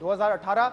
2018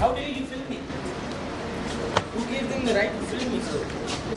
How dare you film me? Who gave them the right to film me, sir?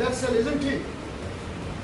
death cell, isn't he?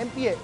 MPA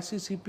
SECP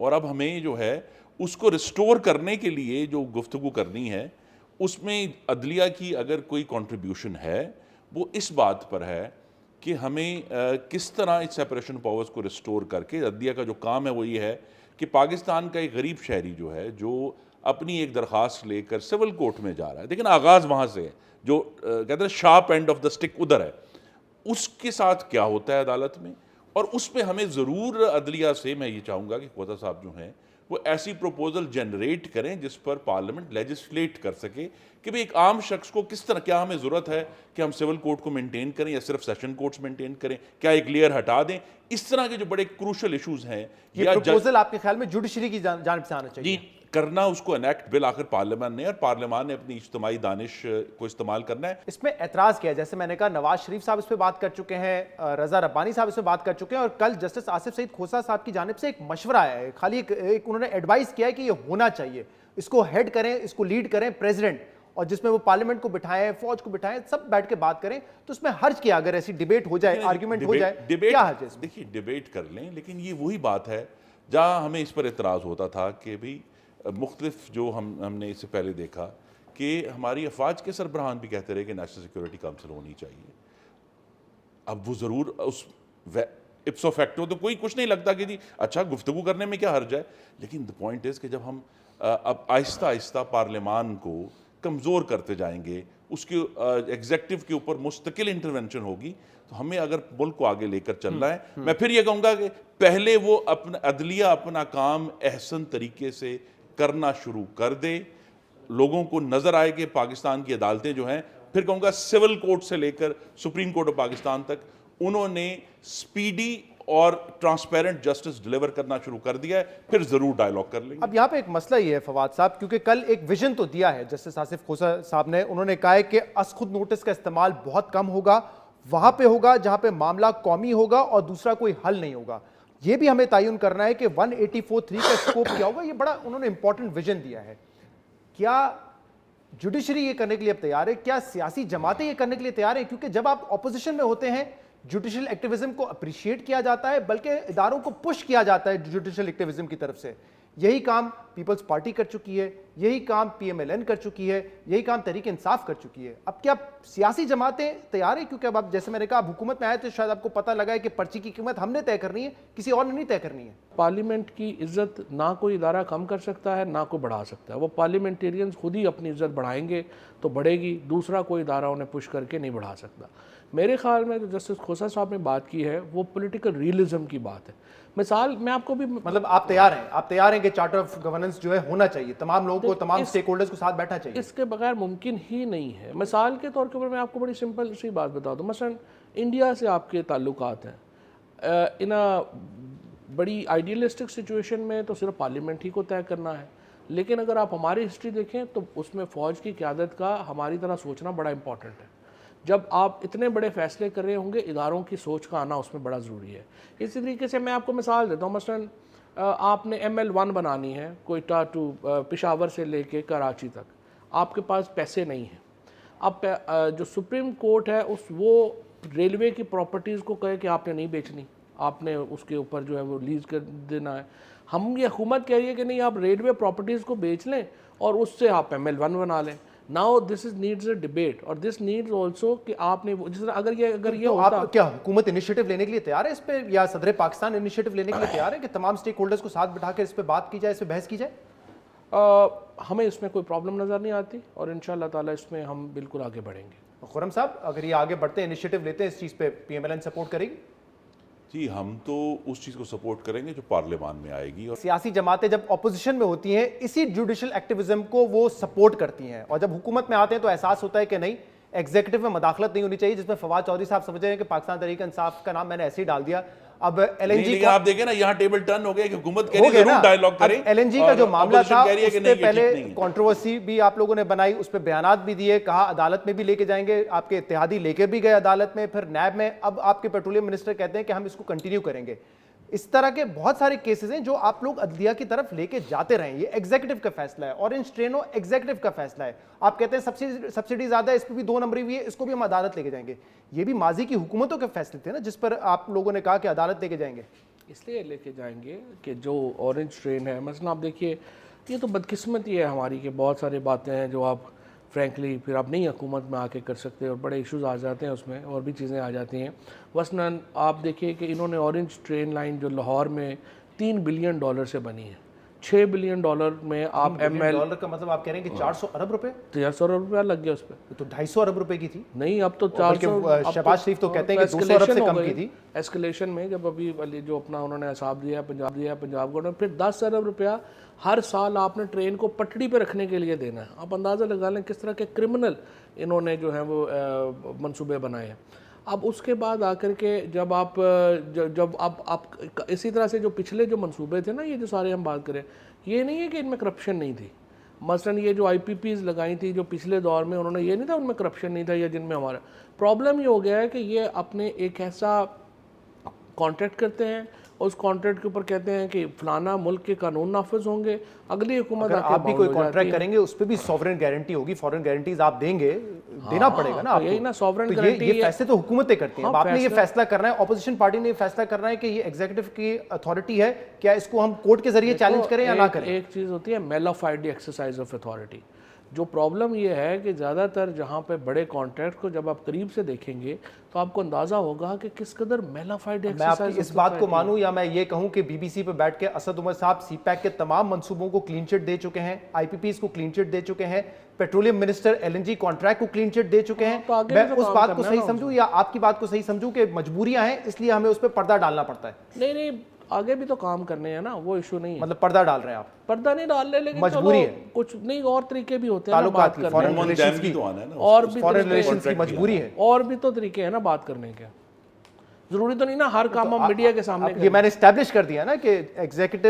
اور اب ہمیں جو ہے اس کو restore کرنے کے لیے جو گفتگو کرنی ہے اس میں عدلیہ کی اگر کوئی کنٹریبیوشن ہے وہ اس بات پر ہے کہ ہمیں کس طرح اس سیپریشن پاورز کو ریسٹور کر کے عدلیہ کا جو کام ہے وہ یہ ہے کہ پاکستان کا ایک غریب شہری جو ہے جو اپنی ایک درخواست لے کر سول کورٹ میں جا رہا ہے، لیکن آغاز وہاں سے ہے، جو کہتے ہیں sharp end of the stick ادھر ہے، اس کے ساتھ کیا ہوتا ہے عدالت میں، اور اس پہ ہمیں ضرور عدلیہ سے میں یہ چاہوں گا کہ کھوسا صاحب جو ہیں وہ ایسی پروپوزل جنریٹ کریں جس پر پارلیمنٹ لیجسلیٹ کر سکے کہ بھئی ایک عام شخص کو کس طرح، کیا ہمیں ضرورت ہے کہ ہم سول کورٹ کو مینٹین کریں یا صرف سیشن کورٹس مینٹین کریں، کیا ایک لیئر ہٹا دیں، اس طرح کے جو بڑے کروشل ایشوز ہیں یہ پروپوزل آپ کے خیال میں جوڈیشری کی جانب سے آنا چاہیے؟ جی کرنا اس کو انیکٹ بل آخر پارلیمان نے، اور پارلیمان نے اپنی اجتماعی دانش کو استعمال کرنا ہے۔ اس میں اعتراض کیا ہے؟ جیسے میں نے کہا نواز شریف صاحب اس پہ بات کر چکے ہیں، رضا ربانی صاحب اس پہ بات کر چکے ہیں، اور کل جسٹس آصف سعید کھوسا صاحب کی جانب سے ایک مشورہ آیا ہے، خالی ایک انہوں نے ایڈوائز کیا ہے کہ یہ ہونا چاہیے، اس کو ہیڈ کریں، اس کو لیڈ کریں پریزیڈنٹ، اور جس میں وہ پارلیمنٹ کو بٹھائیں، فوج کو بٹھائیں، سب بیٹھ کے بات کریں، تو اس میں حرج کیا اگر ایسی ڈیبیٹ ہو جائے، آرگیومنٹ ہو جائے، کیا حرج ہے اس میں؟ دیکھیے ڈیبیٹ کر لیں، لیکن یہ وہی بات ہے جہاں ہمیں اس پر اعتراض ہوتا تھا کہ بھی مختلف جو ہم نے اس سے پہلے دیکھا کہ ہماری افواج کے سربراہان بھی کہتے رہے کہ نیشنل سیکورٹی کونسل ہونی چاہیے۔ اب وہ ضرور اس اپسو فیکٹو تو کوئی کچھ نہیں لگتا کہ جی اچھا گفتگو کرنے میں کیا حرج ہے، لیکن the point is کہ جب ہم اب آہستہ آہستہ پارلیمان کو کمزور کرتے جائیں گے، اس کے ایگزیکٹو کے اوپر مستقل انٹرونشن ہوگی، تو ہمیں اگر ملک کو آگے لے کر چلنا ہے، میں پھر یہ کہوں گا کہ پہلے وہ اپنا عدلیہ اپنا کام احسن طریقے سے کرنا شروع کر دے، لوگوں کو نظر آئے کہ پاکستان کی عدالتیں جو ہیں، پھر کہوں گا سول کورٹ سے لے کر سپریم کورٹ آف پاکستان تک انہوں نے سپیڈی اور ٹرانسپیرنٹ جسٹس ڈیلیور کرنا شروع کر دیا ہے، پھر ضرور ڈائیلاگ کر لیں گے۔ اب یہاں پہ ایک مسئلہ یہ ہے فواد صاحب، کیونکہ کل ایک ویژن تو دیا ہے جسٹس آصف کھوسا صاحب نے، انہوں نے کہا ہے کہ از خود نوٹس کا استعمال بہت کم ہوگا، وہاں پہ ہوگا جہاں پہ معاملہ قومی ہوگا اور دوسرا کوئی حل نہیں ہوگا۔ یہ بھی ہمیں تعین کرنا ہے کہ 184(3) کا اسکوپ کیا ہوگا، یہ بڑا انہوں نے امپورٹنٹ ویژن دیا ہے۔ کیا جوڈیشری یہ کرنے کے لیے اب تیار ہے؟ کیا سیاسی جماعتیں یہ کرنے کے لیے تیار ہیں؟ کیونکہ جب آپ اپوزیشن میں ہوتے ہیں جوڈیشل ایکٹیویزم کو اپریشیٹ کیا جاتا ہے، بلکہ اداروں کو پش کیا جاتا ہے جوڈیشل ایکٹیویزم کی طرف سے۔ یہی کام پیپلز پارٹی کر چکی ہے، یہی کام پی ایم ایل این کر چکی ہے، یہی کام تحریک انصاف کر چکی ہے۔ اب کیا سیاسی جماعتیں تیار ہیں؟ کیونکہ اب آپ جیسے میں نے کہا حکومت میں آئے تو شاید آپ کو پتہ لگا ہے کہ پرچی کی قیمت ہم نے طے کرنی ہے، کسی اور نے نہیں طے کرنی ہے۔ پارلیمنٹ کی عزت نہ کوئی ادارہ کم کر سکتا ہے نہ کوئی بڑھا سکتا ہے، وہ پارلیمنٹیرینز خود ہی اپنی عزت بڑھائیں گے تو بڑھے گی، دوسرا کوئی ادارہ انہیں پش کر کے نہیں بڑھا سکتا۔ میرے خیال میں جو جسٹس کھوسا صاحب نے بات کی ہے وہ پولیٹیکل ریئلزم کی بات ہے۔ مثال میں آپ کو بھی مطلب آپ تیار ہیں کہ چارٹر آف گورننس جو ہے ہونا چاہیے، تمام لوگوں کو، تمام سٹیک ہولڈرز کو ساتھ بیٹھنا چاہیے؟ اس کے بغیر ممکن ہی نہیں ہے۔ مثال کے طور کے اوپر میں آپ کو بڑی سمپل سی بات بتا دوں، مثلا انڈیا سے آپ کے تعلقات ہیں، ان بڑی آئیڈیلسٹک سچویشن میں تو صرف پارلیمنٹ ہی کو طے کرنا ہے، لیکن اگر آپ ہماری ہسٹری دیکھیں تو اس میں فوج کی قیادت کا ہماری طرح سوچنا بڑا امپورٹنٹ ہے۔ جب آپ اتنے بڑے فیصلے کر رہے ہوں گے، اداروں کی سوچ کا آنا اس میں بڑا ضروری ہے۔ اسی طریقے سے میں آپ کو مثال دیتا ہوں، مثلا آپ نے ML1 بنانی ہے کوئٹہ ٹو پشاور سے لے کے کراچی تک، آپ کے پاس پیسے نہیں ہیں۔ اب جو سپریم کورٹ ہے وہ ریلوے کی پراپرٹیز کو کہے کہ آپ نے نہیں بیچنی، آپ نے اس کے اوپر جو ہے وہ لیز کر دینا ہے۔ ہم یہ حکومت کہہ رہی ہے کہ نہیں، آپ ریلوے پراپرٹیز کو بیچ لیں اور اس سے آپ ML1 بنا لیں۔ Now this needs a debate اور this needs also کہ آپ نے جس طرح اگر یہ ہوتا، آپ کیا حکومت انیشیٹو لینے کے لیے تیار ہے اس پہ، یا صدر پاکستان انیشیٹو لینے کے لیے تیار ہے کہ تمام سٹیک ہولڈرز کو ساتھ بٹھا کے اس پہ بات کی جائے، اس پہ بحث کی جائے؟ ہمیں اس میں کوئی پرابلم نظر نہیں آتی اور انشاءاللہ تعالیٰ اس میں ہم بالکل آگے بڑھیں گے۔ خرم صاحب اگر یہ آگے بڑھتے ہیں، انیشیٹو لیتے ہیں اس چیز پہ، P M L N support کرے گی؟ جی ہم تو اس چیز کو سپورٹ کریں گے جو پارلیمان میں آئے گی۔ اور سیاسی جماعتیں جب اپوزیشن میں ہوتی ہیں اسی جوڈیشل ایکٹیویزم کو وہ سپورٹ کرتی ہیں، اور جب حکومت میں آتے ہیں تو احساس ہوتا ہے کہ نہیں، ایگزیکٹو میں مداخلت نہیں ہونی چاہیے، جس میں فواد چودھری صاحب سمجھ رہے ہیں کہ پاکستان تحریک انصاف کا نام میں نے ایسے ہی ڈال دیا۔ اب ایل این جی کا آپ دیکھیں نا، یہاں ٹیبل ٹرن ہو گیا کہ حکومت کہہ رہی ہے ضرور ڈائیلاگ کریں، ایل این جی کا جو معاملہ تھا اس پہ پہلے کنٹروورسی بھی آپ لوگوں نے بنائی، اس پہ بیانات بھی دیے، کہا عدالت میں بھی لے کے جائیں گے، آپ کے اتحادی لے کے بھی گئے عدالت میں، پھر نیب میں، اب آپ کے پیٹرولیم منسٹر کہتے ہیں کہ ہم اس کو کنٹینیو کریں گے۔ اس طرح کے بہت سارے کیسز ہیں جو آپ لوگ عدلیہ کی طرف لے کے جاتے رہیں، یہ ایگزیکٹو کا فیصلہ ہے، اورنج ٹرینو ایگزیکٹو کا فیصلہ ہے۔ آپ کہتے ہیں سبسڈی زیادہ ہے، اس پہ بھی 2 نمبری ہوئی ہے، اس کو بھی ہم عدالت لے کے جائیں گے۔ یہ بھی ماضی کی حکومتوں کے فیصلے تھے نا جس پر آپ لوگوں نے کہا کہ عدالت لے کے جائیں گے۔ اس لیے لے کے جائیں گے کہ جو اورنج ٹرین ہے مثلا آپ دیکھیے یہ تو بدقسمتی ہے ہماری کہ بہت ساری باتیں ہیں جو آپ فرینکلی پھر آپ نہیں حکومت میں آ کے کر سکتے اور بڑے ایشوز آ جاتے ہیں اس میں اور بھی چیزیں آ جاتی ہیں. مثلاً آپ دیکھیے کہ انہوں نے اورنج ٹرین لائن جو لاہور میں $3 بلین سے بنی ہے, $6 بلین میں آپ ایم ایل ڈالر کا مطلب آپ کہہ رہے ہیں کہ 400 ارب روپے 400 ارب روپیہ لگ گیا اس پہ, تو 250 ارب روپے کی تھی نہیں اب تو 400. شہباز شریف تو کہتے ہیں کہ 200 ارب سے کم کی تھی ایسکلیشن میں جب ابھی جو اپنا انہوں نے حساب دیا پنجاب گورنمنٹ, پھر 10 ارب روپیہ ہر سال آپ نے ٹرین کو پٹڑی پہ رکھنے کے لیے دینا ہے. آپ اندازہ لگا لیں کس طرح کے کرمنل انہوں نے جو ہیں وہ منصوبے بنائے ہیں. اب اس کے بعد آ کر کے جب آپ اسی طرح سے جو پچھلے جو منصوبے تھے نا یہ جو سارے ہم بات کریں, یہ نہیں ہے کہ ان میں کرپشن نہیں تھی. مثلا یہ جو IPPs لگائی تھی جو پچھلے دور میں, انہوں نے یہ نہیں تھا ان میں کرپشن نہیں تھا, یا جن میں ہمارا پرابلم یہ ہو گیا ہے کہ یہ اپنے ایک ایسا کانٹریکٹ کرتے ہیں اور اس کانٹریکٹ کے اوپر کہتے ہیں کہ فلانا ملک کے قانون نافذ ہوں گے, اگلی حکومت اگر آپ بھی کوئی کانٹریکٹ کریں گے اس پہ بھی سوورن گارنٹی ہوگی, فورن گارنٹیز آپ دیں گے, دینا پڑے گا نا آپ کو. یہی نا سوورن تو گارنٹی, یہ فیصلے تو حکومتیں کرتی ہیں. آپ نے یہ فیصلہ کرنا ہے, اپوزیشن پارٹی نے یہ فیصلہ کرنا ہے کہ یہ ایگزیکٹو کی اتھارٹی ہے, کیا اس کو ہم کورٹ کے ذریعے چیلنج کریں یا نہ کریں. ایک چیز ہوتی ہے میلافائڈ ایکسرسائز آف اتھارٹی. جو پرابلم یہ ہے کہ زیادہ تر جہاں پہ بڑے کانٹریکٹ کو جب آپ قریب سے دیکھیں گے تو آپ کو اندازہ ہوگا کہ کس قدر میلافائڈ ایکسرسائز. میں آپ کی اس بات کو مانوں یا میں یہ کہوں کہ BBC پہ بیٹھ کے اسد عمر صاحب سی پیک کے تمام منصوبوں کو کلین چٹ دے چکے ہیں, IPPs کو کلین چٹ دے چکے ہیں, پیٹرولیم منسٹر LNG کانٹریکٹ کو کلین چٹ دے چکے ہیں. میں اس بات کو صحیح سمجھوں یا آپ کی بات کو صحیح سمجھوں کہ مجبوریاں ہیں اس لیے ہمیں اس پہ پردہ ڈالنا پڑتا ہے؟ نہیں, آگے بھی تو کام کرنے ہیں نا, وہ ایشو نہیں ہے. مطلب پردہ ڈال رہے ہیں آپ؟ پردہ نہیں ڈال رہے, لیکن مجبوری ہے, کچھ نہیں اور طریقے بھی ہوتے ہیں تعلقات کی, فارن ریلیشنز کی, مجبوری ہے, اور بھی تو طریقے ہیں نا بات کرنے کے. ضروری تو نہیں نا ہر کام ہم میڈیا کے سامنے. یہ میں نے اسٹیبلش کر دیا نا کہ ایگزیکٹو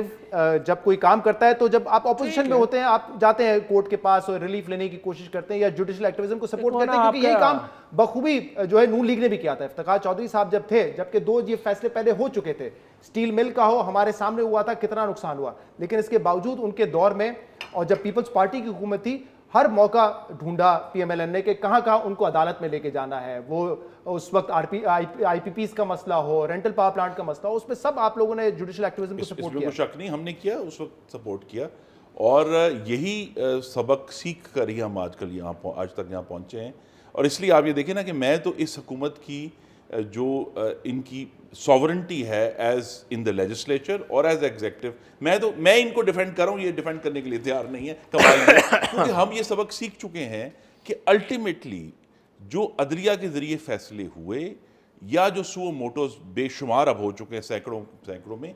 جب کوئی کام کرتا ہے تو جب آپ اپوزیشن میں ہوتے ہیں آپ جاتے ہیں کورٹ کے پاس اور ریلیف لینے کی کوشش کرتے ہیں یا جوڈیشل ایکٹیویزم کو سپورٹ کرتے ہیں, کیونکہ یہی کام بخوبی جو ہے نون لیگ نے بھی کیا تھا. افتخار چودھری صاحب جب تھے, جبکہ 2 یہ فیصلے پہلے ہو چکے تھے, اسٹیل مل کا ہو ہمارے سامنے ہوا تھا کتنا نقصان ہوا, لیکن اس کے باوجود ان کے دور میں اور جب پیپلز پارٹی کی حکومت تھی ہر موقع ڈھونڈا PMLN نے کہ کہاں کہاں ان کو عدالت میں لے کے جانا ہے. وہ اس وقت IPPs کا مسئلہ ہو, رینٹل پاور پلانٹ کا مسئلہ ہو, اس میں سب آپ لوگوں نے جوڈیشل ایکٹیویزم کو سپورٹ کیا. اس میں کوئی شک نہیں, ہم نے کیا, اس وقت سپورٹ کیا, اور یہی سبق سیکھ کر ہی ہم آج تک یہاں پہنچے ہیں. اور اس لیے آپ یہ دیکھیں نا کہ میں تو اس حکومت کی جو ان کی سوورنٹی ہے ایز ان دا لیجسلیچر اور ایز ایگزیکٹو, میں ان کو ڈیفینڈ کر رہا ہوں, یہ ڈیفینڈ کرنے کے لیے تیار نہیں ہے. کمال ہے کیونکہ ہم یہ سبق سیکھ چکے ہیں کہ الٹیمیٹلی جو عدلیہ کے ذریعے فیصلے ہوئے یا جو سو موٹوز بے شمار اب ہو چکے ہیں سینکڑوں میں,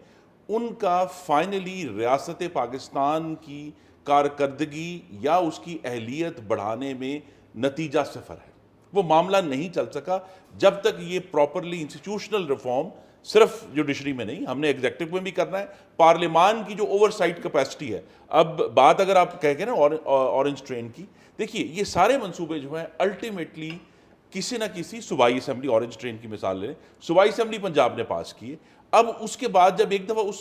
ان کا فائنلی ریاست پاکستان کی کارکردگی یا اس کی اہلیت بڑھانے میں نتیجہ صفر ہے. وہ معاملہ نہیں چل سکا جب تک یہ پراپرلی انسٹیٹیوشنل ریفارم صرف جوڈیشری میں نہیں, ہم نے ایگزیکٹو میں بھی کرنا ہے. پارلیمان کی جو اوور سائٹ کیپیسٹی ہے, اب بات اگر آپ کہہ نا اورنج ٹرین کی, دیکھیے یہ سارے منصوبے جو ہیں الٹیمیٹلی کسی نہ کسی صوبائی اسمبلی, اورنج ٹرین کی مثال لیں, صوبائی اسمبلی پنجاب نے پاس کی ہے. اب اس کے بعد جب ایک دفعہ اس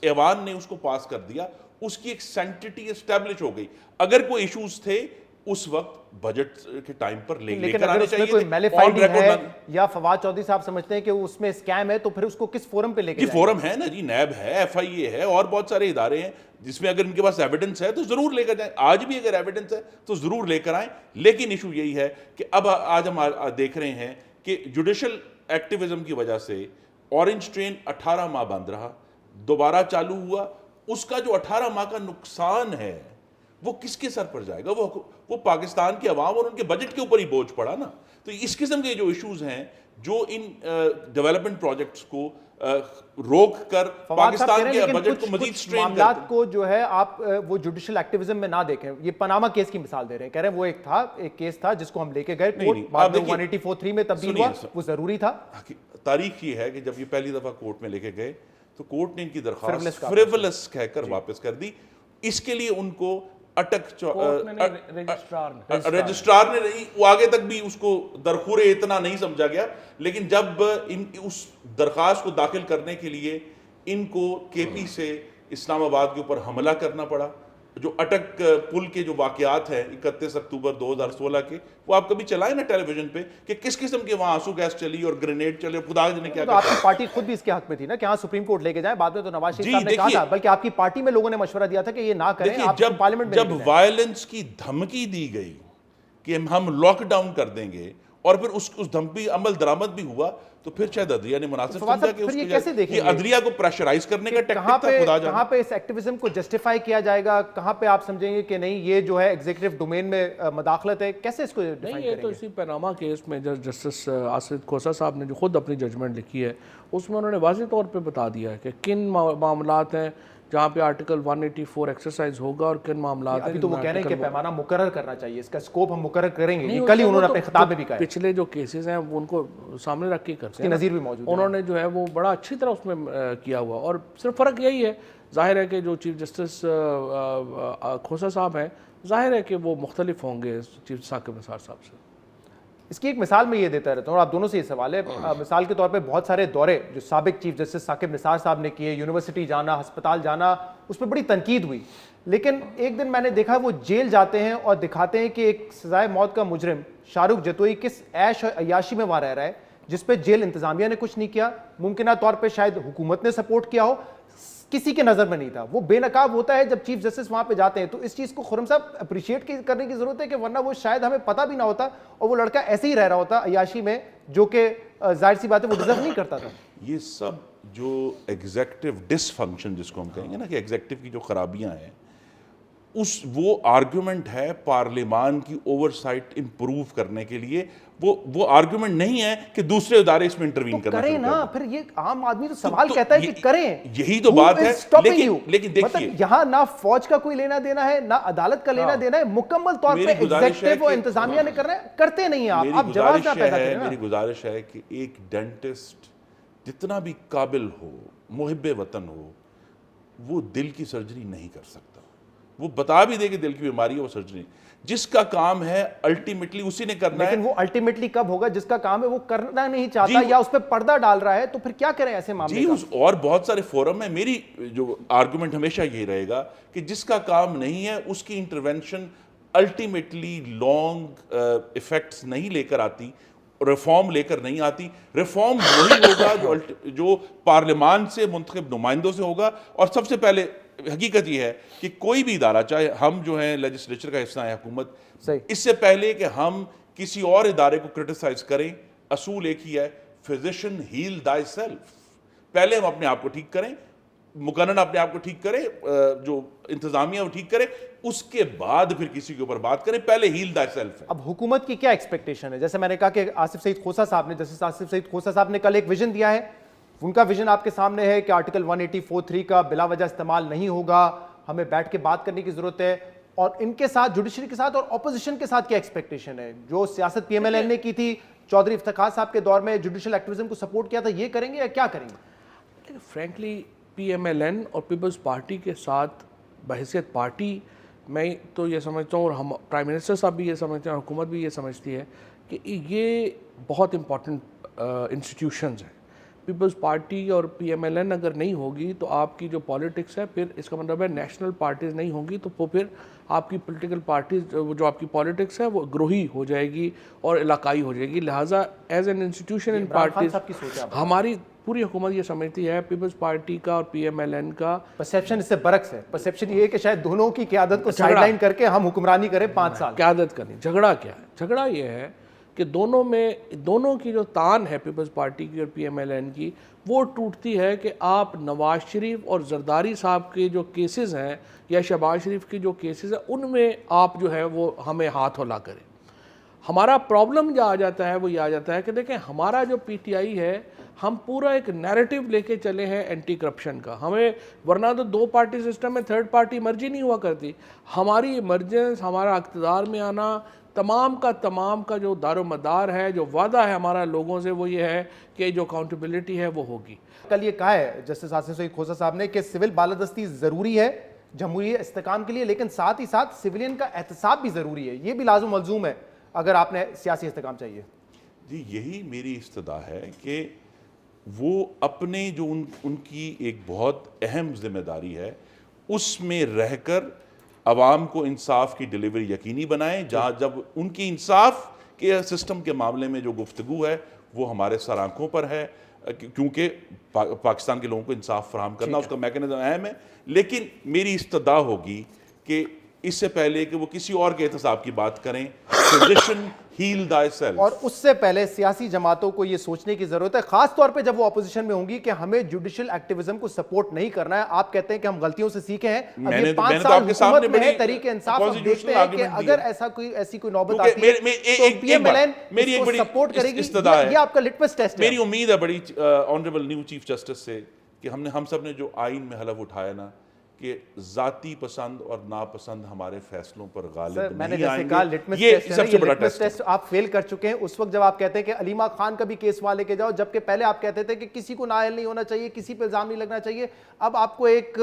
ایوان نے اس کو پاس کر دیا, اس کی ایک سینٹیٹی اسٹیبلش ہو گئی. اگر کوئی ایشوز تھے اس وقت بجٹ کے ٹائم پر لے کر آنے چاہیے. کوئی میلیفائڈ ہے یا فواد چودھری صاحب سمجھتے ہیں کہ اس میں اسکیم ہے تو پھر اس کو کس فورم پہ لے کے جائیں؟ فورم ہے نا جی, نیب ہے, FIA ہے, اور بہت سارے ادارے ہیں جس میں اگر ان کے پاس ایویڈنس ہے تو ضرور لے کر جائیں. آج بھی اگر ایویڈنس ہے تو ضرور لے کر آئیں. لیکن ایشو یہی ہے کہ اب آج ہم دیکھ رہے ہیں کہ جوڈیشل ایکٹیویزم کی وجہ سے اورنج ٹرین 18 ماہ بند رہا, دوبارہ چالو ہوا. اس کا جو 18 ماہ کا نقصان ہے وہ کس کے سر پر جائے گا؟ وہ پاکستان کی عوام اور ان کے بجٹ کے اوپر ہی بوجھ پڑا نا. تو اس قسم کے جو ایشوز ہیں جو ان ڈیولپمنٹ پروجیکٹس کو روک کر پاکستان کے بجٹ کو مزید سٹرین کرتے ہیں. معاملات کو جو ہے آپ وہ جوڈیشل ایکٹیویزم میں نہ دیکھیں. یہ پاناما کیس کی مثال دے رہے ہیں, کہہ رہے ہیں وہ ایک کیس تھا جس کو ہم لے کے گئے کورٹ, بعد میں 184(3) میں تبدیل ہوا, وہ ضروری تھا. تاریخ یہ ہے کہ جب یہ پہلی دفعہ کورٹ میں لے کے گئے تو کورٹ نے ان کی درخواست فریولس کہہ کر واپس کر دی. اس کے لیے ان کو رجسٹرار نے نہیں, وہ آگے تک بھی اس کو درخورے اتنا نہیں سمجھا گیا, لیکن جب اس درخواست کو داخل کرنے کے لیے ان کو KP سے اسلام آباد کے اوپر حملہ کرنا پڑا, جو اٹک پل کے جو واقعات ہیں 31 اکتوبر 2016 کے، وہ آپ کبھی چلائیں نا ٹیلی ویژن پہ کہ کس قسم کے وہاں آنسو گیس چلی اور گرینیڈ چلے، خدا جانے کیا تو آپ کی پارٹی خود بھی اس کے حق میں تھی نا کہ ہاں سپریم کورٹ لے کے جائیں. بعد میں تو نواز شریف صاحب نے کہا تھا، بلکہ آپ کی پارٹی میں لوگوں نے مشورہ دیا تھا کہ یہ نہ کریں. جب وائلنس کی دھمکی دی گئی کہ ہم لاک ڈاؤن کر دیں گے اور پھر اس دھمکی عمل درآمد بھی ہوا، تو پھر شاید عدلیہ نے مناسب سمجھا کہ یہ عدلیہ کو پریشرائز کرنے کا ٹیکٹک تھا. خدا جانے کہاں پہ اس ایکٹیویزم کو جسٹیفائی کیا جائے گا، کہاں پہ آپ سمجھیں گے کہ نہیں یہ جو ہے ایگزیکٹو ڈومین میں مداخلت ہے، کیسے اس کو ڈیفائن کریں گے؟ یہ تو اسی پیناما کیس میں جسٹس آصف کھوسہ صاحب نے جو خود اپنی ججمنٹ لکھی ہے اس میں انہوں نے واضح طور پہ بتا دیا ہے کہ کن معاملات ہیں جہاں پہ آرٹیکل 184 ایکسرسائز ہوگا اور کن معاملات ہیں. ابھی تو وہ کہہ رہے ہیں کہ پیمانہ مقرر کرنا چاہیے، اس کا سکوپ ہم مقرر کریں گے. کل ہی انہوں نے اپنے خطاب میں بھی کہا پچھلے جو کیسز ہیں ان کو سامنے رکھ کے کرتے ہیں، نظیر بھی موجود ہے. انہوں نے جو ہے وہ بڑا اچھی طرح اس میں کیا ہوا، اور صرف فرق یہی ہے ظاہر ہے کہ جو چیف جسٹس کھوسہ صاحب ہیں ظاہر ہے کہ وہ مختلف ہوں گے چیف ثاقب نثار صاحب سے. اس کی ایک مثال میں یہ دیتا رہتا ہوں اور آپ دونوں سے یہ سوال ہے. مثال کے طور پہ بہت سارے دورے جو سابق چیف جسٹس ثاقب نثار صاحب نے کیے، یونیورسٹی جانا، ہسپتال جانا، اس پہ بڑی تنقید ہوئی. لیکن ایک دن میں نے دیکھا وہ جیل جاتے ہیں اور دکھاتے ہیں کہ ایک سزائے موت کا مجرم شاہ رخ جتوئی کس عیش اور عیاشی میں وہاں رہ رہا ہے، جس پہ جیل انتظامیہ نے کچھ نہیں کیا. ممکنہ طور پہ شاید حکومت نے سپورٹ کیا ہو، کسی کے نظر میں نہیں تھا. وہ بے نقاب ہوتا ہے جب چیف جسٹس وہاں پہ جاتے ہیں. تو اس چیز کو خرم صاحب اپریشیٹ کرنے کی ضرورت ہے کہ ورنہ وہ شاید ہمیں پتہ بھی نہ ہوتا اور وہ لڑکا ایسے ہی رہ رہا ہوتا عیاشی میں، جو کہ ظاہر سی بات ہے وہ ڈیزرو نہیں کرتا تھا. یہ سب جو ایگزیکٹو ڈس فنکشن جس کو ہم کہیں گے نا کہ ایگزیکٹو کی جو خرابیاں ہیں، وہ آرگیومنٹ ہے پارلیمان کی اوور سائٹ امپروو کرنے کے لیے. وہ آرگیومنٹ نہیں ہے کہ دوسرے ادارے اس میں انٹروین کرنا کریں نا. پھر یہ عام آدمی تو سوال کہتا ہے کہ کریں، یہی تو بات ہے. لیکن دیکھیے یہاں نہ فوج کا کوئی لینا دینا ہے، نہ عدالت کا لینا دینا ہے. مکمل طور پہ ایگزیکٹو اور انتظامیہ نے کرنا ہے، کرتے نہیں ہیں. آپ جواز نہ پیدا کریں. میری گزارش ہے کہ ایک ڈینٹسٹ جتنا بھی قابل ہو، محب وطن ہو، وہ دل کی سرجری نہیں کر سکتا. وہ بتا بھی دے کہ دل کی بیماری ہے، وہ سرجری جس کا کام ہے الٹیمیٹلی اسی نے کرنا ہے. لیکن وہ الٹیمیٹلی کب ہوگا؟ جس کا کام ہے وہ کرنا نہیں چاہتا یا اس پہ پردہ ڈال رہا ہے، تو پھر کیا کریں ایسے معاملے جی. اور بہت سارے فورم ہیں. میری جو آرگومنٹ ہمیشہ یہی رہے گا کہ جس کا کام نہیں ہے اس کی انٹرونشن الٹیمیٹلی لانگ ایفیکٹس نہیں لے کر آتی، ریفارم لے کر نہیں آتی. ریفارم وہی ہوگا جو پارلیمان سے منتخب نمائندوں سے ہوگا. اور سب سے پہلے حقیقت یہ ہے کہ کوئی بھی ادارہ، چاہے ہم جو ہیں لیجسلیچر کا حصہ ہیں حکومت، اس سے پہلے کہ ہم کسی اور ادارے کو کرٹیسائز کریں، اصول ایک ہی ہے، فزیشن ہیل تھائی سیلف. پہلے ہم اپنے آپ کو ٹھیک کریں، مقنن اپنے آپ کو ٹھیک کرے، جو انتظامیہ وہ ٹھیک کرے، اس کے بعد پھر کسی کے اوپر بات کریں. پہلے ہیل تھائی سیلف ہے. اب حکومت کی کیا ایکسپیکٹیشن ہے؟ جیسے میں نے کہا کہ آصف سعید کھوسہ صاحب نے، جسٹس آصف سعید کھوسہ صاحب نے کل ایک ویژن دیا ہے. ان کا ویژن آپ کے سامنے ہے کہ آرٹیکل 184(3) کا بلا وجہ استعمال نہیں ہوگا، ہمیں بیٹھ کے بات کرنے کی ضرورت ہے. اور ان کے ساتھ جوڈیشری کے ساتھ اور اپوزیشن کے ساتھ کیا ایکسپیکٹیشن ہے؟ جو سیاست پی ایم ایل این نے کی تھی چودھری افتخار صاحب کے دور میں، جوڈیشل ایکٹیویزم کو سپورٹ کیا تھا، یہ کریں گے یا کیا کریں گے؟ Frankly P M L N اور پیپلز پارٹی کے ساتھ بحیثیت پارٹی میں تو یہ سمجھتا ہوں، اور ہم پرائم منسٹر صاحب بھی یہ سمجھتے ہیں اور حکومت بھی یہ سمجھتی ہے کہ یہ بہت امپورٹنٹ انسٹیٹیوشنز ہیں. پیپلز پارٹی اور پی ایم ایل این اگر نہیں ہوگی تو آپ کی جو پالیٹکس ہے، پھر اس کا مطلب ہے نیشنل پارٹیز نہیں ہوں گی، تو پھر آپ کی پولیٹیکل پارٹیز جو آپ کی پالیٹکس ہے وہ گروہی ہو جائے گی اور علاقائی ہو جائے گی. لہٰذا as an institution in parties ہماری پوری حکومت یہ سمجھتی ہے پیپلز پارٹی کا اور پی ایم ایل این کا پرسیپشن اس سے برعکس ہے. پرسیپشن یہ ہے کہ شاید دونوں کی قیادت کو سائیڈ لائن کر کے ہم حکمرانی کریں 5 سال. قیادت کرنی. جھگڑا کیا ہے؟ جھگڑا یہ ہے کہ دونوں کی جو تان ہے پیپلز پارٹی کی اور پی ایم ایل این کی، وہ ٹوٹتی ہے کہ آپ نواز شریف اور زرداری صاحب کے جو کیسز ہیں یا شہباز شریف کے جو کیسز ہیں ان میں آپ جو ہے وہ ہمیں ہاتھ ہلا کریں. ہمارا پرابلم جو آ جاتا ہے وہ یہ آ جاتا ہے کہ دیکھیں ہمارا جو پی ٹی آئی ہے، ہم پورا ایک نیریٹو لے کے چلے ہیں اینٹی کرپشن کا. ہمیں ورنہ تو 2 پارٹی سسٹم میں تھرڈ پارٹی مرجی نہیں ہوا کرتی. ہماری ایمرجنس، ہمارا اقتدار میں آنا، تمام کا جو دار و مدار ہے، جو وعدہ ہے ہمارا لوگوں سے، وہ یہ ہے کہ جو اکاؤنٹیبلٹی ہے وہ ہوگی. کل یہ کہا ہے جسٹس آصف سعید کھوسہ صاحب نے کہ سول بالادستی ضروری ہے جمہوری استحکام کے لیے، لیکن ساتھ ہی ساتھ سویلین کا احتساب بھی ضروری ہے. یہ بھی لازم ملزوم ہے اگر آپ نے سیاسی استحکام چاہیے. جی یہی میری استدعا ہے کہ وہ اپنے جو ان کی ایک بہت اہم ذمہ داری ہے اس میں رہ کر عوام کو انصاف کی ڈیلیوری یقینی بنائیں، جہاں جب ان کی انصاف کے سسٹم کے معاملے میں جو گفتگو ہے وہ ہمارے سر آنکھوں پر ہے، کیونکہ پاکستان کے لوگوں کو انصاف فراہم کرنا اس کا میکنزم اہم ہے. لیکن میری استدعا ہوگی کہ اس سے پہلے کہ وہ کسی اور کے احتساب کی بات کریں، physician heal thyself. اور اس سے پہلے سیاسی جماعتوں کو یہ سوچنے کی ضرورت ہے، خاص طور پہ جب وہ اپوزیشن میں ہوں گی، کہ ہمیں جوڈیشل ایکٹیویزم کو سپورٹ نہیں کرنا ہے. آپ کہتے ہیں کہ ہم غلطیوں سے سیکھے ہیں، اب یہ 5 سال حکومت میں ہے تحریک انصاف، ہم دیکھتے ہیں کہ اگر ایسی کوئی نوبت آتی ہے تو پی ایم ایل این اس کو سپورٹ کرے گی. یہ آپ کا لٹمس ٹیسٹ ہے. میری امید ہے بڑی آنریبل نیو چیف جسٹس سے کہ ہم سب نے جو آئین میں حلف اٹھایا نا کہ ذاتی پسند اور ناپسند ہمارے فیصلوں پر غالب میں نے نہیں آئیں جیسے کہا گے. لٹمس یہ ٹیسٹ ہے، سب سے یہ بڑا لٹمس ٹیسٹ آپ فیل کر چکے ہیں اس وقت جب آپ کہتے ہیں کہ علیمہ خان کا بھی کیس وہاں لے کے جاؤ، جبکہ پہلے آپ کہتے تھے کہ کسی کو نااہل نہیں ہونا چاہیے، کسی پہ الزام نہیں لگنا چاہیے. اب آپ کو ایک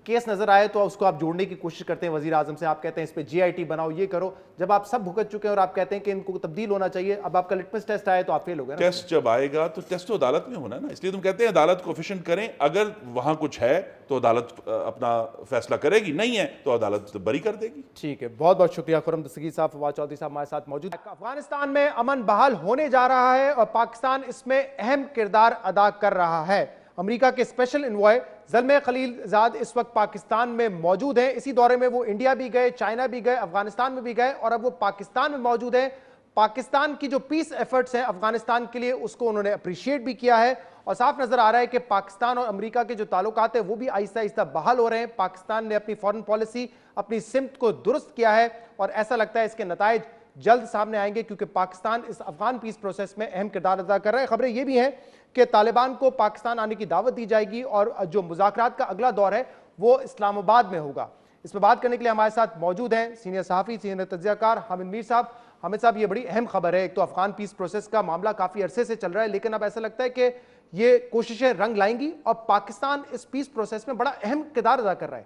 کیس نظر آئے تو اس کو آپ جوڑنے کی کوشش کرتے ہیں وزیر اعظم سے، آپ کہتے ہیں اس پہ جی آئی ٹی بناؤ، یہ کرو. جب آپ سب بھگت چکے ہیں اور آپ کہتے ہیں کہ ان کو تبدیل ہونا چاہیے، اب آپ کا لٹمس ٹیسٹ آئے تو آپ فیل ہو گئے. ٹیسٹ جب آئے گا تو ٹیسٹ تو عدالت میں ہونا نا، اس لیے تم کہتے ہیں عدالت کو افیشینٹ کریں. اگر وہاں کچھ ہے تو عدالت اپنا فیصلہ کرے گی، نہیں ہے تو عدالت بری کر دے گی. ٹھیک ہے، بہت بہت شکریہ خرم دستگیر صاحب. فواد چودھری صاحب ہمارے ساتھ موجود. افغانستان میں امن بحال ہونے جا رہا ہے اور پاکستان اس میں اہم کردار ادا کر رہا ہے. امریکہ کے اسپیشل انوائے زلمے خلیل زاد اس وقت پاکستان میں موجود ہیں. اسی دورے میں وہ انڈیا بھی گئے، چائنا بھی گئے، افغانستان میں بھی گئے اور اب وہ پاکستان میں موجود ہیں. پاکستان کی جو پیس ایفرٹس ہیں افغانستان کے لیے اس کو انہوں نے اپریشیٹ بھی کیا ہے اور صاف نظر آ رہا ہے کہ پاکستان اور امریکہ کے جو تعلقات ہیں وہ بھی آہستہ آہستہ بحال ہو رہے ہیں. پاکستان نے اپنی فورن پالیسی، اپنی سمت کو درست کیا ہے اور ایسا لگتا ہے اس کے نتائج جلد سامنے آئیں گے کیونکہ پاکستان اس افغان پیس پروسیس میں اہم کردار ادا کر رہا ہے. خبریں یہ بھی ہیں کہ طالبان کو پاکستان آنے کی دعوت دی جائے گی اور جو مذاکرات کا اگلا دور ہے وہ اسلام آباد میں ہوگا. اس میں بات کرنے کے لیے ہمارے ساتھ موجود ہیں سینئر صحافی، سینئر تجزیہ کار حامد میر صاحب. حامد صاحب، یہ بڑی اہم خبر ہے. ایک تو افغان پیس پروسیس کا معاملہ کافی عرصے سے چل رہا ہے، لیکن اب ایسا لگتا ہے کہ یہ کوششیں رنگ لائیں گی اور پاکستان اس پیس پروسیس میں بڑا اہم کردار ادا کر رہا ہے.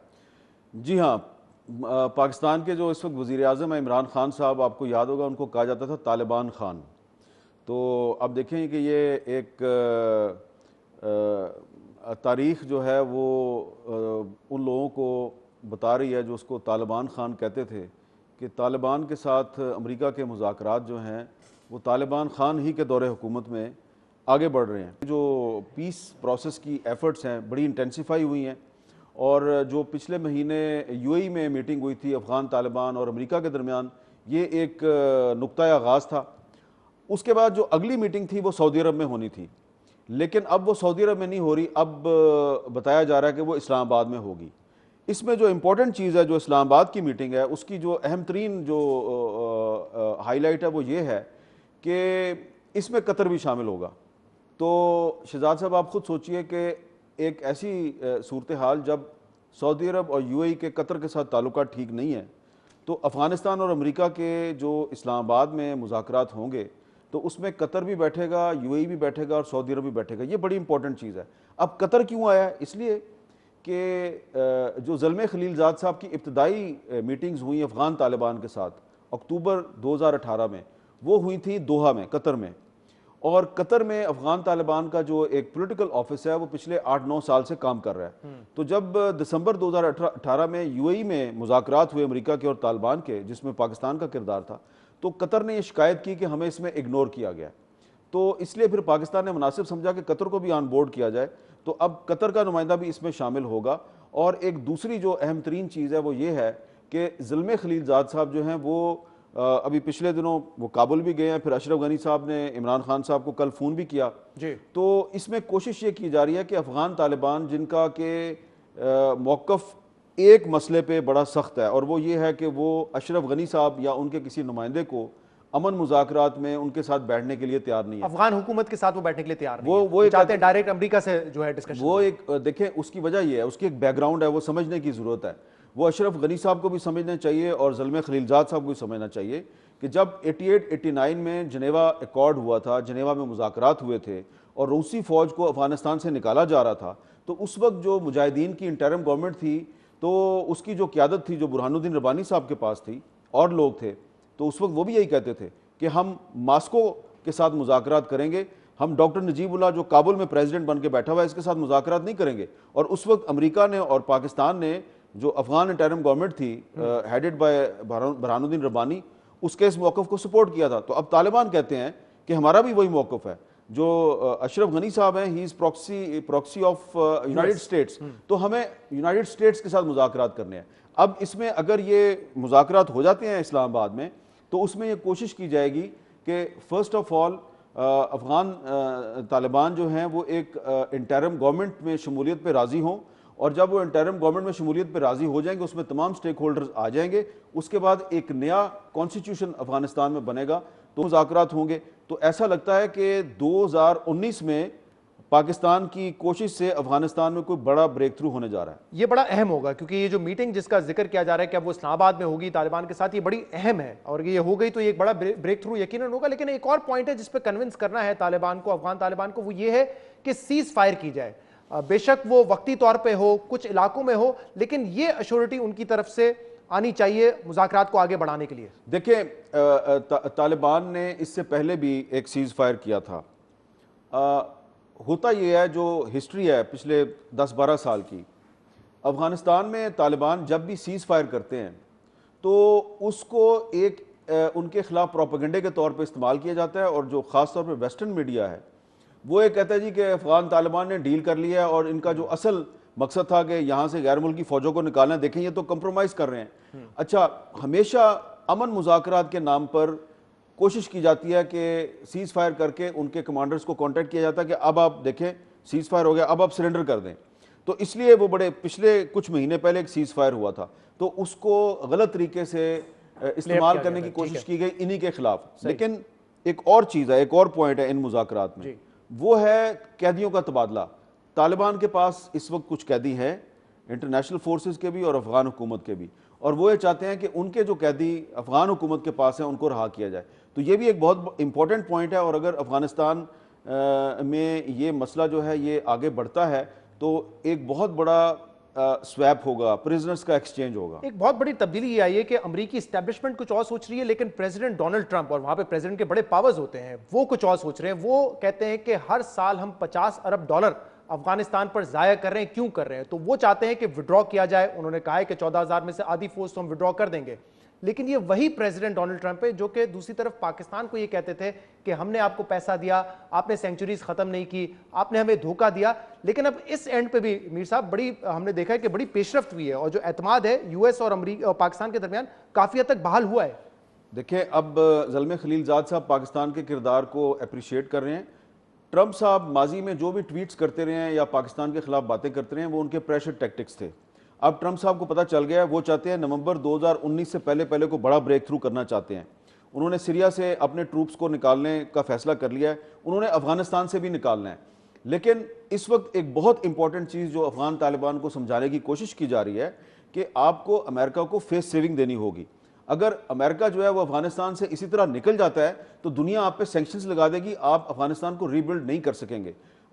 جی ہاں، پاکستان کے جو اس وقت وزیر اعظم ہیں عمران خان صاحب، آپ کو یاد ہوگا ان کو کہا جاتا تھا طالبان خان. تو اب دیکھیں کہ یہ ایک تاریخ جو ہے وہ ان لوگوں کو بتا رہی ہے جو اس کو طالبان خان کہتے تھے کہ طالبان کے ساتھ امریکہ کے مذاکرات جو ہیں وہ طالبان خان ہی کے دور حکومت میں آگے بڑھ رہے ہیں. جو پیس پروسیس کی ایفرٹس ہیں بڑی انٹینسیفائی ہوئی ہیں اور جو پچھلے مہینے یو اے ای میں میٹنگ ہوئی تھی افغان طالبان اور امریکہ کے درمیان، یہ ایک نقطۂ آغاز تھا. اس کے بعد جو اگلی میٹنگ تھی وہ سعودی عرب میں ہونی تھی، لیکن اب وہ سعودی عرب میں نہیں ہو رہی، اب بتایا جا رہا ہے کہ وہ اسلام آباد میں ہوگی. اس میں جو امپورٹنٹ چیز ہے جو اسلام آباد کی میٹنگ ہے اس کی جو اہم ترین جو ہائی لائٹ ہے وہ یہ ہے کہ اس میں قطر بھی شامل ہوگا. تو شہزاد صاحب آپ خود سوچئے کہ ایک ایسی صورتحال جب سعودی عرب اور یو اے ای کے قطر کے ساتھ تعلقات ٹھیک نہیں ہیں تو افغانستان اور امریکہ کے جو اسلام آباد میں مذاکرات ہوں گے تو اس میں قطر بھی بیٹھے گا، یو اے ای بھی بیٹھے گا اور سعودی عرب بھی بیٹھے گا. یہ بڑی امپورٹنٹ چیز ہے. اب قطر کیوں آیا ہے؟ اس لیے کہ جو زلمے خلیل زاد صاحب کی ابتدائی میٹنگز ہوئیں افغان طالبان کے ساتھ اکتوبر 2018 میں، وہ ہوئی تھی دوحہ میں، قطر میں. اور قطر میں افغان طالبان کا جو ایک پولیٹیکل آفس ہے وہ پچھلے 8-9 سال سے کام کر رہا ہے. تو جب دسمبر 2018 میں یو اے ای میں مذاکرات ہوئے امریکہ کے اور طالبان کے، جس میں پاکستان کا کردار تھا، تو قطر نے یہ شکایت کی کہ ہمیں اس میں اگنور کیا گیا. تو اس لیے پھر پاکستان نے مناسب سمجھا کہ قطر کو بھی آن بورڈ کیا جائے. تو اب قطر کا نمائندہ بھی اس میں شامل ہوگا. اور ایک دوسری جو اہم ترین چیز ہے وہ یہ ہے کہ زلمے خلیل زاد صاحب جو ہیں وہ ابھی پچھلے دنوں وہ کابل بھی گئے ہیں، پھر اشرف غنی صاحب نے عمران خان صاحب کو کل فون بھی کیا. تو اس میں کوشش یہ کی جا رہی ہے کہ افغان طالبان جن کا کہ موقف ایک مسئلے پہ بڑا سخت ہے اور وہ یہ ہے کہ وہ اشرف غنی صاحب یا ان کے کسی نمائندے کو امن مذاکرات میں ان کے ساتھ بیٹھنے کے لیے تیار نہیں ہے. افغان حکومت کے ساتھ وہ بیٹھنے کے لیے تیار نہیں ہے، وہ چاہتے ہیں ڈائریکٹ امریکہ سے جو ہے ڈسکشن. وہ ایک دیکھیں اس کی وجہ یہ ہے، اس کی ایک بیک گراؤنڈ ہے، وہ سمجھنے کی ضرورت ہے. وہ اشرف غنی صاحب کو بھی سمجھنا چاہیے اور زلمے خلیل زاد صاحب کو بھی سمجھنا چاہیے کہ جب 88-89 میں جنیوا ایکارڈ ہوا تھا، جنیوا میں مذاکرات ہوئے تھے اور روسی فوج کو افغانستان سے نکالا جا رہا تھا، تو اس وقت جو مجاہدین کی انٹرم گورنمنٹ تھی تو اس کی جو قیادت تھی جو برہان الدین ربانی صاحب کے پاس تھی اور لوگ تھے، تو اس وقت وہ بھی یہی کہتے تھے کہ ہم ماسکو کے ساتھ مذاکرات کریں گے، ہم ڈاکٹر نجیب اللہ جو کابل میں پریزیڈنٹ بن کے بیٹھا ہوا ہے اس کے ساتھ مذاکرات نہیں کریں گے. اور اس وقت امریکہ نے اور پاکستان نے جو افغان انٹرم گورنمنٹ تھی ہیڈڈ بائی برہان الدین ربانی, اس کے اس موقف کو سپورٹ کیا تھا. تو اب طالبان کہتے ہیں کہ ہمارا بھی وہی موقف ہے. جو اشرف غنی صاحب ہیں, ہی از پراکسی آف یونائٹڈ اسٹیٹس, تو ہمیں یونائٹڈ اسٹیٹس کے ساتھ مذاکرات کرنے ہیں. اب اس میں اگر یہ مذاکرات ہو جاتے ہیں اسلام آباد میں, تو اس میں یہ کوشش کی جائے گی کہ first of all Afghan Taliban جو ہیں وہ ایک انٹرم گورنمنٹ میں شمولیت پہ راضی ہوں, اور جب وہ انٹرم گورنمنٹ میں شمولیت پہ راضی ہو جائیں گے, اس میں تمام سٹیک ہولڈرز آ جائیں گے, اس کے بعد ایک نیا کانسٹیٹیوشن افغانستان میں بنے گا, تو مذاکرات ہوں گے. تو ایسا لگتا ہے کہ 2019 میں پاکستان کی کوشش سے افغانستان میں کوئی بڑا بریک تھرو ہونے جا رہا ہے. یہ بڑا اہم ہوگا, کیونکہ یہ جو میٹنگ جس کا ذکر کیا جا رہا ہے کہ اب وہ اسلام آباد میں ہوگی طالبان کے ساتھ, یہ بڑی اہم ہے, اور یہ ہو گئی تو یہ ایک بڑا بریک تھرو یقیناً ہوگا. لیکن ایک اور پوائنٹ ہے جس پہ کنونس کرنا ہے طالبان کو, افغان طالبان کو, وہ یہ ہے کہ سیز فائر کی جائے. بے شک وہ وقتی طور پہ ہو, کچھ علاقوں میں ہو, لیکن یہ ایشورٹی ان کی طرف سے آنی چاہیے مذاکرات کو آگے بڑھانے کے لیے. دیکھیں طالبان نے اس سے پہلے بھی ایک سیز فائر کیا تھا. ہوتا یہ ہے, جو ہسٹری ہے پچھلے 10-12 سال کی, افغانستان میں طالبان جب بھی سیز فائر کرتے ہیں تو اس کو ایک ان کے خلاف پروپیگنڈے کے طور پہ استعمال کیا جاتا ہے, اور جو خاص طور پہ ویسٹرن میڈیا ہے وہ یہ کہتا ہے جی کہ افغان طالبان نے ڈیل کر لیا ہے, اور ان کا جو اصل مقصد تھا کہ یہاں سے غیر ملکی فوجوں کو نکالنا, دیکھیں یہ تو کمپرومائز کر رہے ہیں. اچھا, ہمیشہ امن مذاکرات کے نام پر کوشش کی جاتی ہے کہ سیز فائر کر کے ان کے کمانڈرز کو کانٹیکٹ کیا جاتا ہے کہ اب آپ دیکھیں سیز فائر ہو گیا, اب آپ سرنڈر کر دیں. تو اس لیے وہ بڑے پچھلے کچھ مہینے پہلے ایک سیز فائر ہوا تھا, تو اس کو غلط طریقے سے استعمال کرنے کی کوشش کی گئی انہی کے خلاف. لیکن ایک اور چیز ہے, ایک اور پوائنٹ ہے ان مذاکرات میں, وہ ہے قیدیوں کا تبادلہ. طالبان کے پاس اس وقت کچھ قیدی ہیں, انٹرنیشنل فورسز کے بھی اور افغان حکومت کے بھی, اور وہ یہ چاہتے ہیں کہ ان کے جو قیدی افغان حکومت کے پاس ہیں ان کو رہا کیا جائے. تو یہ بھی ایک بہت امپورٹنٹ پوائنٹ ہے, اور اگر افغانستان میں یہ مسئلہ جو ہے یہ آگے بڑھتا ہے تو ایک بہت بڑا سویپ ہوگا, پریزنرز کا ایکسچینج ہوگا. ایک بہت بڑی تبدیلی یہ آئی ہے کہ امریکی اسٹیبلشمنٹ کچھ اور سوچ رہی ہے, لیکن پریزیڈنٹ ڈونلڈ ٹرمپ, اور وہاں پہ پریزیڈنٹ کے بڑے پاورز ہوتے ہیں, وہ کچھ اور سوچ رہے ہیں. وہ کہتے ہیں کہ ہر سال ہم $50 ارب افغانستان پر ضائع کر رہے ہیں, کیوں کر رہے ہیں؟ تو وہ چاہتے ہیں کہ وڈرا کیا جائے. انہوں نے کہا ہے کہ 14,000 میں سے آدھی فورس تو ہم وڈرا کر دیں گے. لیکن یہ وہی پریزیڈنٹ ڈونلڈ ٹرمپ ہے جو کہ دوسری طرف پاکستان کو یہ کہتے تھے کہ ہم نے آپ کو پیسہ دیا, آپ نے سینچوریز ختم نہیں کی, آپ نے ہمیں دھوکہ دیا. لیکن اب اس اینڈ پہ بھی میر صاحب بڑی ہم نے دیکھا ہے کہ بڑی پیش رفت ہوئی ہے, اور جو اعتماد ہے یو ایس اور امریکہ اور پاکستان کے درمیان کافی حد تک بحال ہوا ہے. دیکھیں اب زلمے خلیل زاد صاحب پاکستان کے کردار کو اپریشیٹ کر رہے ہیں. ٹرمپ صاحب ماضی میں جو بھی ٹویٹس کرتے رہے ہیں یا پاکستان کے خلاف باتیں کرتے رہے ہیں وہ ان کے پریشر ٹیکٹکس تھے. اب ٹرمپ صاحب کو پتہ چل گیا ہے, وہ چاہتے ہیں نومبر 2019 سے پہلے کو بڑا بریک تھرو کرنا چاہتے ہیں. انہوں نے سیریا سے اپنے ٹروپس کو نکالنے کا فیصلہ کر لیا ہے, انہوں نے افغانستان سے بھی نکالنا ہے. لیکن اس وقت ایک بہت امپورٹنٹ چیز جو افغان طالبان کو سمجھانے کی کوشش کی جا رہی ہے کہ آپ کو امریکہ کو فیس سیونگ دینی ہوگی. اگر امریکہ جو ہے وہ افغانستان سے اسی طرح نکل جاتا ہے تو دنیا آپ پہ سینکشنز لگا دے گی, آپ افغانستان کو ری بلڈ نہیں کر سکیں گے.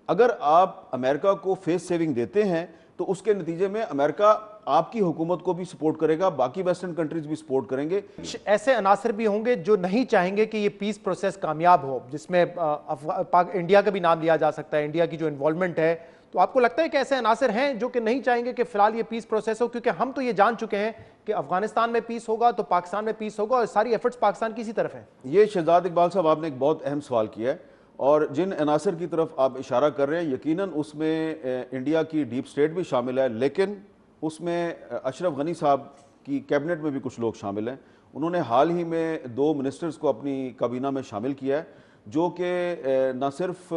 اگر آپ امریکہ کو فیس سیونگ دیتے ہیں تو اس کے نتیجے میں امریکہ آپ کی حکومت کو بھی سپورٹ کرے گا, باقی ویسٹرن کنٹریز بھی سپورٹ کریں گے. ایسے عناصر بھی ہوں گے جو نہیں چاہیں گے کہ یہ پیس پروسیس کامیاب ہو, جس میں انڈیا کا بھی نام لیا جا سکتا ہے, انڈیا کی جو انوالومنٹ ہے. تو آپ کو لگتا ہے کہ ایسے عناصر ہیں جو کہ نہیں چاہیں گے کہ فی الحال یہ پیس پروسیس ہو؟ کیونکہ ہم تو یہ جان چکے ہیں کہ افغانستان میں پیس ہوگا تو پاکستان میں پیس ہوگا, اور ساری ایفرٹس پاکستان کی اسی طرف ہیں. یہ شہزاد اقبال صاحب آپ نے ایک بہت اہم سوال کیا ہے, اور جن عناصر کی طرف آپ اشارہ کر رہے ہیں یقیناً اس میں انڈیا کی ڈیپ سٹیٹ بھی شامل ہے, لیکن اس میں اشرف غنی صاحب کی کیبنٹ میں بھی کچھ لوگ شامل ہیں. انہوں نے حال ہی میں 2 منسٹرز کو اپنی کابینہ میں شامل کیا ہے جو کہ نہ صرف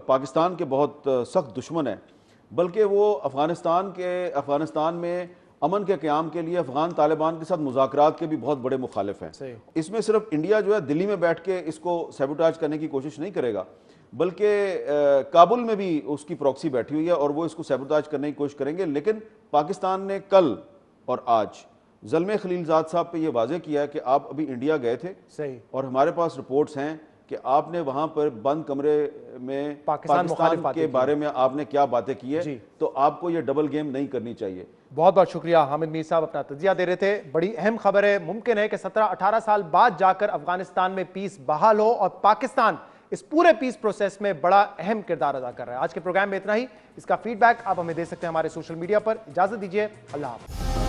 پاکستان کے بہت سخت دشمن ہیں بلکہ وہ افغانستان میں امن کے قیام کے لیے افغان طالبان کے ساتھ مذاکرات کے بھی بہت بڑے مخالف ہیں. اس میں صرف انڈیا جو ہے دلی میں بیٹھ کے اس کو سیبوٹاج کرنے کی کوشش نہیں کرے گا, بلکہ کابل میں بھی اس کی پراکسی بیٹھی ہوئی ہے اور وہ اس کو سیبوٹاج کرنے کی کوشش کریں گے. لیکن پاکستان نے کل اور آج زلمے خلیل زاد صاحب پہ یہ واضح کیا ہے کہ آپ ابھی انڈیا گئے تھے, اور ہمارے پاس رپورٹس ہیں کہ آپ نے وہاں پر بند کمرے میں پاکستان کے بارے میں آپ نے کیا باتیں کی ہے, تو آپ کو یہ ڈبل گیم نہیں کرنی چاہیے. بہت بہت شکریہ حامد میر صاحب, اپنا تجزیہ دے رہے تھے. بڑی اہم خبر ہے, ممکن ہے کہ 17-18 سال بعد جا کر افغانستان میں پیس بحال ہو, اور پاکستان اس پورے پیس پروسیس میں بڑا اہم کردار ادا کر رہا ہے. آج کے پروگرام میں اتنا ہی. اس کا فیڈ بیک آپ ہمیں دے سکتے ہیں ہمارے سوشل میڈیا پر. اجازت دیجیے, اللہ حافظ.